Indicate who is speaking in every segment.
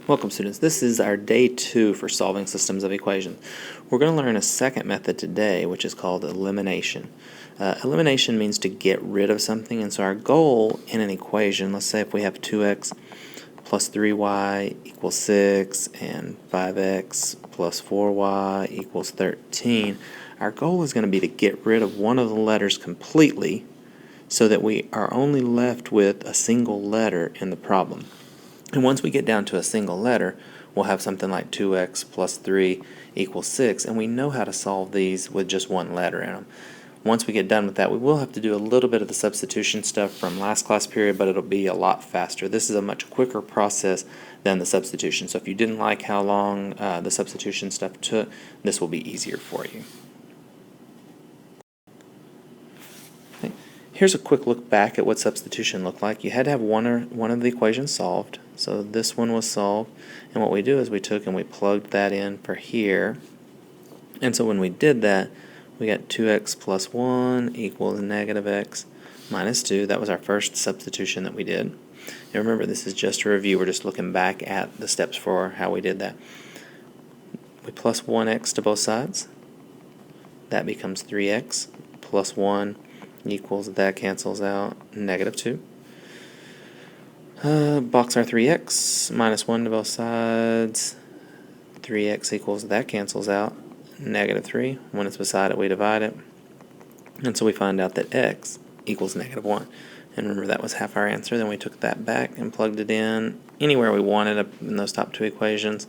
Speaker 1: Welcome students, this is our day 2 for solving systems of equations. We're going to learn a second method today, which is called elimination. Elimination means to get rid of something, and so our goal in an equation, let's say if we have 2x plus 3y equals 6 and 5x plus 4y equals 13, our goal is going to be to get rid of one of the letters completely so that we are only left with a single letter in the problem. And once we get down to a single letter, we'll have something like 2x plus 3 equals 6, and we know how to solve these with just one letter in them. Once we get done with that, we will have to do a little bit of the substitution stuff from last class period, but it'll be a lot faster. This is a much quicker process than the substitution. So if you didn't like how long the substitution stuff took, this will be easier for you. Okay. Here's a quick look back at what substitution looked like. You had to have one of the equations solved. So this one was solved, and what we do is we took and we plugged that in for here. And so when we did that, we got 2x plus 1 equals negative x minus 2. That was our first substitution that we did. And remember, this is just a review. We're just looking back at the steps for how we did that. We plus 1x to both sides. That becomes 3x plus 1 equals, that cancels out, negative 2. Box our 3x, minus 1 to both sides, 3x equals, that cancels out, negative 3. When it's beside it, we divide it. And so we find out that x equals negative 1. And remember, that was half our answer. Then we took that back and plugged it in anywhere we wanted up in those top two equations.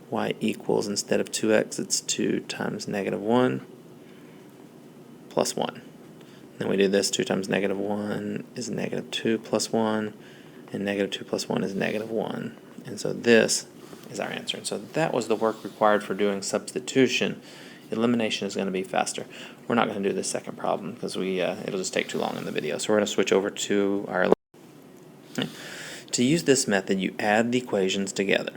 Speaker 1: Y equals, instead of 2x, it's 2 times negative 1 plus 1. Then we do this, 2 times negative 1 is negative 2 plus 1. And negative 2 plus 1 is negative 1. And so this is our answer. And so that was the work required for doing substitution. Elimination is going to be faster. We're not going to do this second problem because it'll just take too long in the video. So we're going to switch over to our elimination. To use this method, you add the equations together.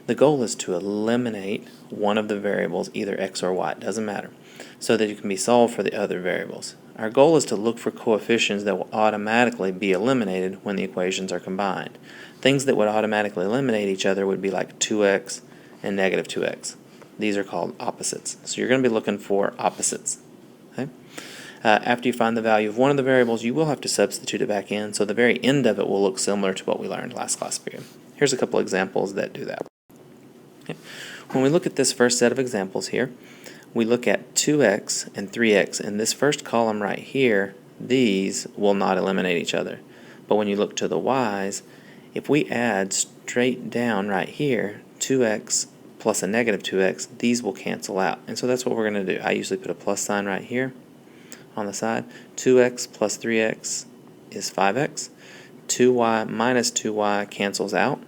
Speaker 1: The goal is to eliminate one of the variables, either x or y, it doesn't matter, so that it can be solved for the other variables. Our goal is to look for coefficients that will automatically be eliminated when the equations are combined. Things that would automatically eliminate each other would be like 2x and negative 2x. These are called opposites. So you're going to be looking for opposites. Okay? After you find the value of one of the variables, you will have to substitute it back in, so the very end of it will look similar to what we learned last class period. Here's a couple examples that do that. Okay. When we look at this first set of examples here, we look at 2x and 3x. In this first column right here, these will not eliminate each other. But when you look to the y's, if we add straight down right here, 2x plus a negative 2x, these will cancel out. And so that's what we're going to do. I usually put a plus sign right here on the side. 2x plus 3x is 5x. 2y minus 2y cancels out.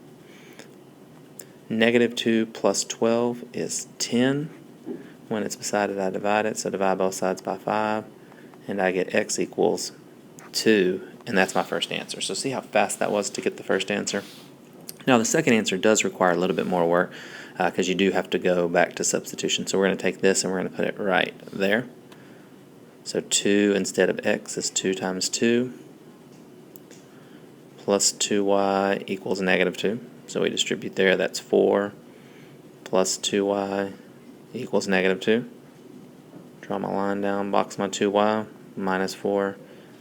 Speaker 1: Negative 2 plus 12 is 10. When it's beside it, I divide it, so divide both sides by 5, and I get x equals 2, and that's my first answer. So see how fast that was to get the first answer? Now the second answer does require a little bit more work because you do have to go back to substitution. So we're going to take this and we're going to put it right there. So 2 instead of x is 2 times 2 plus 2y equals negative 2. So we distribute there, that's 4 plus 2y equals negative 2. Draw my line down, box my 2y, minus 4,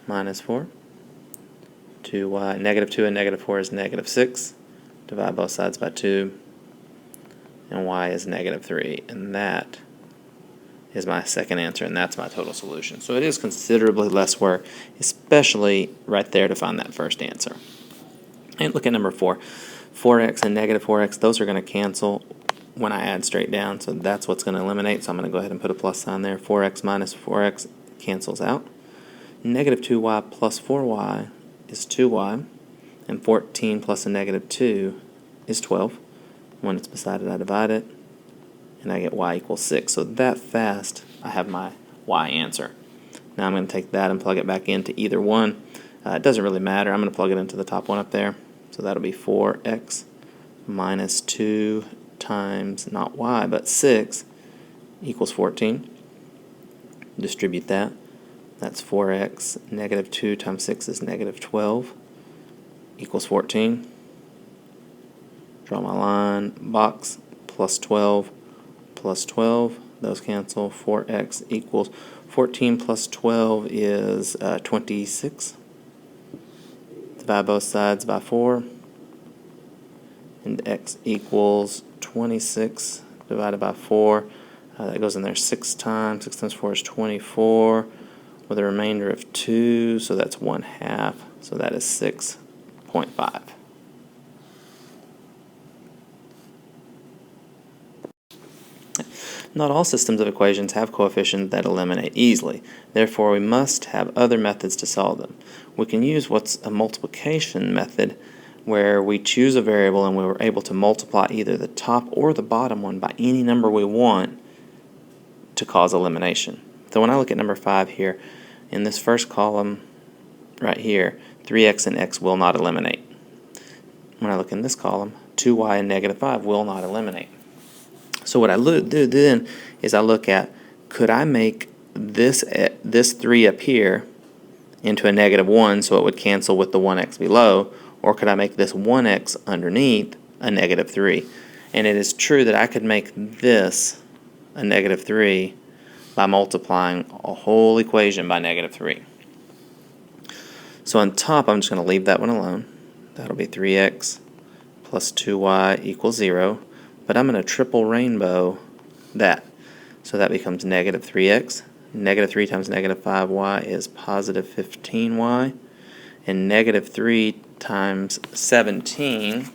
Speaker 1: minus 4. 2y, negative 2 and negative 4 is negative 6. Divide both sides by 2, and y is negative 3. And that is my second answer, and that's my total solution. So it is considerably less work, especially right there to find that first answer. And look at number 4. 4x and negative 4x, those are going to cancel when I add straight down, so that's what's going to eliminate. So I'm going to go ahead and put a plus sign there. 4x minus 4x cancels out. Negative 2y plus 4y is 2y, and 14 plus a negative 2 is 12. When it's beside it, I divide it, and I get y equals 6. So that fast, I have my y answer. Now I'm going to take that and plug it back into either one. It doesn't really matter. I'm going to plug it into the top one up there. So that'll be 4x minus 2 times, not y, but 6 equals 14. Distribute that. That's 4x. Negative 2 times 6 is negative 12 equals 14. Draw my line. Box plus 12 plus 12. Those cancel. 4x equals 14 plus 12 is 26. Divide both sides by 4. And x equals 26 divided by 4. That goes in there 6 times. 6 times 4 is 24 with a remainder of 2, so that's 1/2. So that is 6.5. Not all systems of equations have coefficients that eliminate easily. Therefore, we must have other methods to solve them. We can use what's a multiplication method, where we choose a variable and we're able to multiply either the top or the bottom one by any number we want to cause elimination. So when I look at number 5 here, in this first column right here, 3x and x will not eliminate. When I look in this column, 2y and -5 will not eliminate. So what I do then is I look at, could I make this 3 up here into a -1 so it would cancel with the 1x below, or could I make this 1x underneath a -3? And it is true that I could make this a -3 by multiplying a whole equation by -3. So on top, I'm just going to leave that one alone. That'll be 3x plus 2y equals 0. But I'm going to triple rainbow that. So that becomes -3x. -3 times -5y is positive 15y. And -3 times 17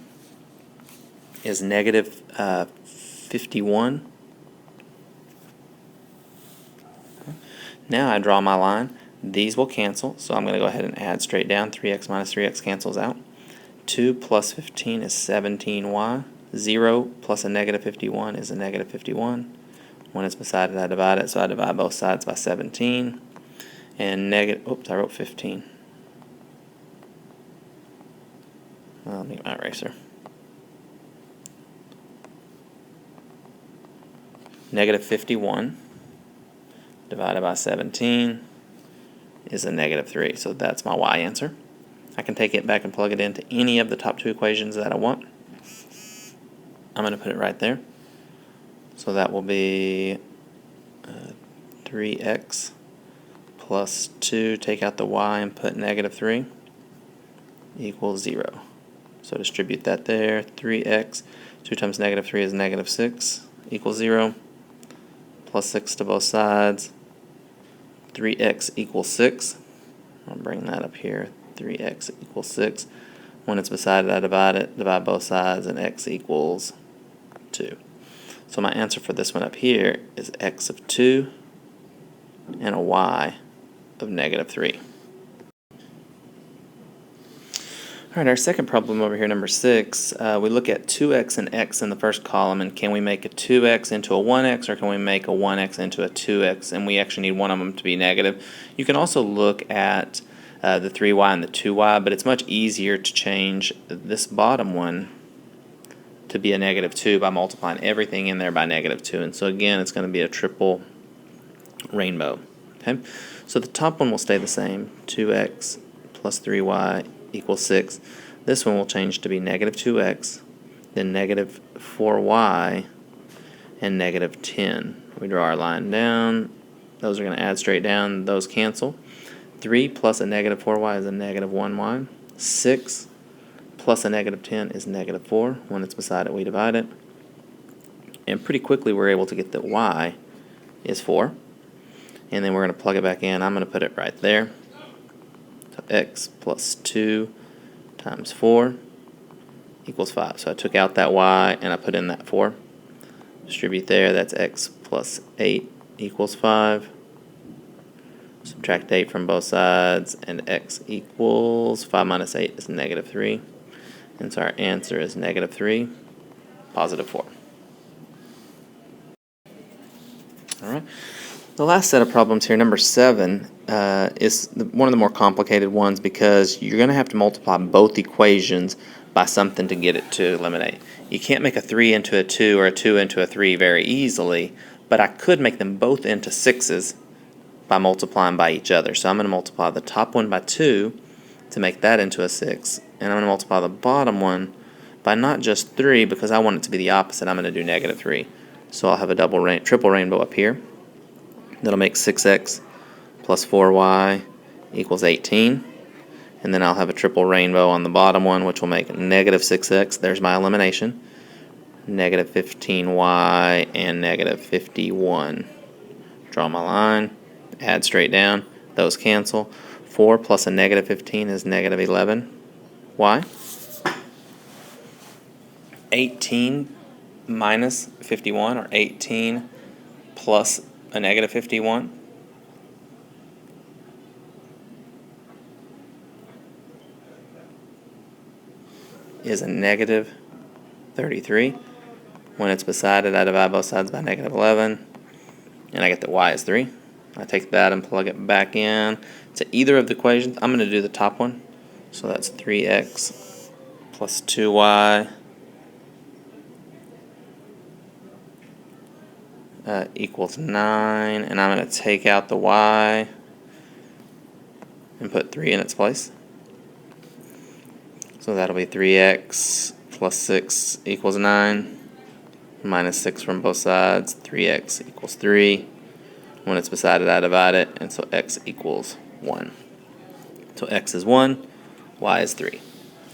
Speaker 1: is -51. Now I draw my line. These will cancel, so I'm going to go ahead and add straight down. 3x minus 3x cancels out. 2 plus 15 is 17y. 0 plus a -51 is a -51. When it's beside it, I divide it, so I divide both sides by 17. And oops, I wrote 15. I'll need my eraser. -51 divided by 17 is a -3, so that's my y answer. I can take it back and plug it into any of the top 2 equations that I want. I'm going to put it right there. So that will be 3x plus 2, take out the y and put -3, equals 0. So distribute that there. 3x, 2 times -3 is -6, equals 0. Plus 6 to both sides. 3x equals 6. I'll bring that up here. 3x equals 6. When it's beside it, I divide both sides, and x equals 2. So my answer for this one up here is x of 2 and a y of -3. Alright, our second problem over here, number 6, we look at 2x and x in the first column, and can we make a 2x into a 1x, or can we make a 1x into a 2x, and we actually need one of them to be negative. You can also look at the 3y and the 2y, but it's much easier to change this bottom one to be a -2 by multiplying everything in there by -2. And so again, it's going to be a triple rainbow. Okay, so the top one will stay the same. 2x plus 3y equals 6. This one will change to be -2x, then -4y, and -10. We draw our line down. Those are going to add straight down. Those cancel. 3 plus a -4y is a -1y. 6 plus a -10 is -4. When it's beside it, we divide it. And pretty quickly, we're able to get that y is 4. And then we're going to plug it back in. I'm going to put it right there. So x plus 2 times 4 equals 5. So I took out that y and I put in that 4. Distribute there. That's x plus 8 equals 5. Subtract 8 from both sides, and x equals 5 minus 8 is -3. And so our answer is -3, positive 4. Alright. The last set of problems here, number 7, is one of the more complicated ones, because you're going to have to multiply both equations by something to get it to eliminate. You can't make a 3 into a 2 or a 2 into a 3 very easily, but I could make them both into 6's by multiplying by each other. So I'm going to multiply the top one by 2 to make that into a 6, and I'm going to multiply the bottom one by not just 3, because I want it to be the opposite, I'm going to do negative 3. So I'll have a triple rainbow up here. That'll make 6x plus 4y equals 18. And then I'll have a triple rainbow on the bottom one, which will make negative 6x. There's my elimination. Negative 15y and negative 51. Draw my line, add straight down, those cancel. 4 plus a negative 15 is negative 11y. 18 minus 51, or 18 plus a negative 51. Is a negative 33. When it's beside it, I divide both sides by negative 11, and I get that y is 3. I take that and plug it back in to either of the equations. I'm going to do the top one, so that's 3x plus 2y equals 9, and I'm going to take out the y and put 3 in its place. So that'll be 3x plus 6 equals 9, minus 6 from both sides. 3x equals 3. When it's beside it, I divide it, and so x equals 1. So x is 1, y is 3.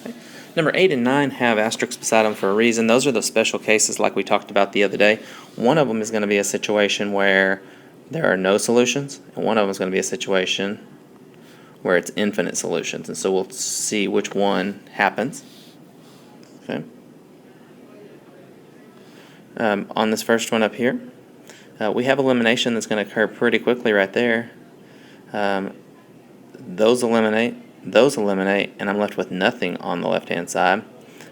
Speaker 1: Okay. Number 8 and 9 have asterisks beside them for a reason. Those are the special cases like we talked about the other day. One of them is going to be a situation where there are no solutions, and one of them is going to be a situation where it's infinite solutions. And so we'll see which one happens. Okay. On this first one up here, we have elimination that's going to occur pretty quickly right there. Those eliminate, and I'm left with nothing on the left-hand side.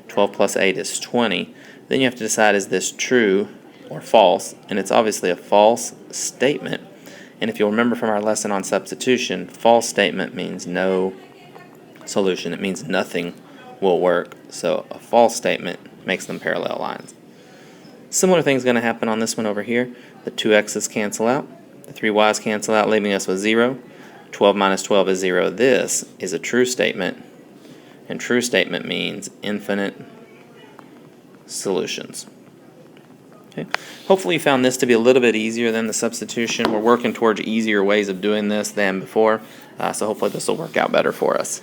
Speaker 1: 12 plus 8 is 20. Then you have to decide, is this true or false? And it's obviously a false statement. And if you'll remember from our lesson on substitution, false statement means no solution. It means nothing will work. So a false statement makes them parallel lines. Similar thing's going to happen on this one over here. The 2x's cancel out. The 3y's cancel out, leaving us with 0. 12 minus 12 is 0. This is a true statement, and true statement means infinite solutions. Okay. Hopefully you found this to be a little bit easier than the substitution. We're working towards easier ways of doing this than before, so hopefully this will work out better for us.